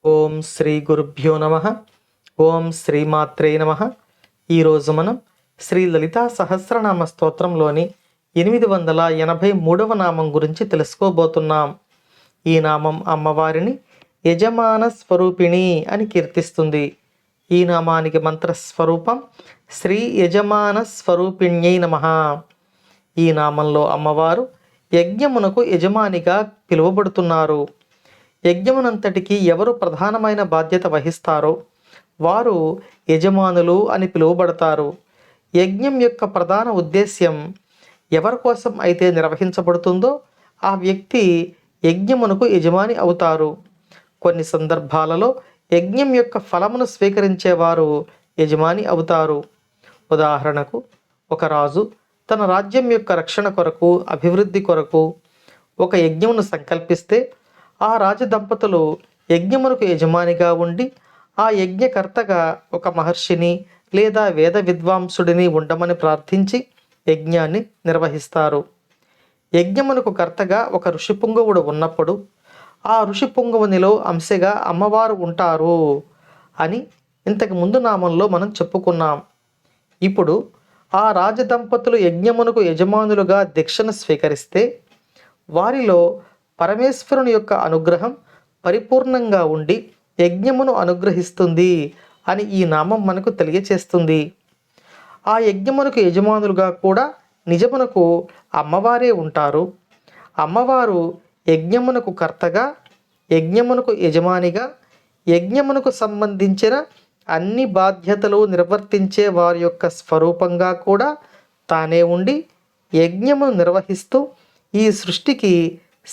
ఓం శ్రీ గురుభ్యో నమ. ఓం శ్రీమాత్రే నమ. ఈరోజు మనం శ్రీ లలితా సహస్రనామ స్తోత్రంలోని 883వ నామం గురించి తెలుసుకోబోతున్నాం. ఈ నామం అమ్మవారిని యజమాన స్వరూపిణి అని కీర్తిస్తుంది. ఈ నామానికి మంత్రస్వరూపం శ్రీ యజమాన స్వరూపిణ్యై నమః. ఈ నామంలో అమ్మవారు యజ్ఞమునకు యజమానిగా పిలువబడుతున్నారు. యజ్ఞమునంతటికి ఎవరు ప్రధానమైన బాధ్యత వహిస్తారో వారు యజమానులు అని పిలువబడతారు. యజ్ఞం యొక్క ప్రధాన ఉద్దేశ్యం ఎవరి కోసం అయితే నిర్వహించబడుతుందో ఆ వ్యక్తి యజ్ఞమునకు యజమాని అవుతారు. కొన్ని సందర్భాలలో యజ్ఞం యొక్క ఫలమును స్వీకరించేవారు యజమాని అవుతారు. ఉదాహరణకు, ఒక రాజు తన రాజ్యం యొక్క రక్షణ కొరకు, అభివృద్ధి కొరకు ఒక యజ్ఞమును సంకల్పిస్తే ఆ రాజదంపతులు యజ్ఞమునకు యజమానిగా ఉండి ఆ యజ్ఞకర్తగా ఒక మహర్షిని లేదా వేద విద్వాంసుడిని ఉండమని ప్రార్థించి యజ్ఞాన్ని నిర్వహిస్తారు. యజ్ఞమునకు కర్తగా ఒక ఋషిపుంగవుడు ఉన్నప్పుడు ఆ ఋషిపుంగవునిలో అంశగా అమ్మవారు ఉంటారు అని ఇంతకు ముందు నామంలో మనం చెప్పుకున్నాం. ఇప్పుడు ఆ రాజదంపతులు యజ్ఞమునకు యజమానులుగా దీక్షను స్వీకరిస్తే వారిలో పరమేశ్వరుని యొక్క అనుగ్రహం పరిపూర్ణంగా ఉండి యజ్ఞమును అనుగ్రహిస్తుంది అని ఈ నామం మనకు తెలియచేస్తుంది. ఆ యజ్ఞమునకు యజమానులుగా కూడా నిజమునకు అమ్మవారే ఉంటారు. అమ్మవారు యజ్ఞమునకు కర్తగా, యజ్ఞమునకు యజమానిగా, యజ్ఞమునకు సంబంధించిన అన్ని బాధ్యతలు నిర్వర్తించే వారి యొక్క స్వరూపంగా కూడా తానే ఉండి యజ్ఞమును నిర్వహిస్తూ ఈ సృష్టికి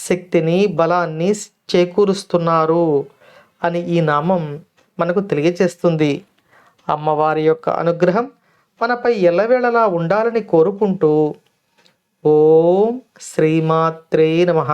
శక్తిని, బలాన్ని చేకూరుస్తున్నారు అని ఈ నామం మనకు తెలియజేస్తుంది. అమ్మవారి యొక్క అనుగ్రహం మనపై ఎల్లవేళలా ఉండాలని కోరుకుంటూ ఓం శ్రీమాత్రే నమః.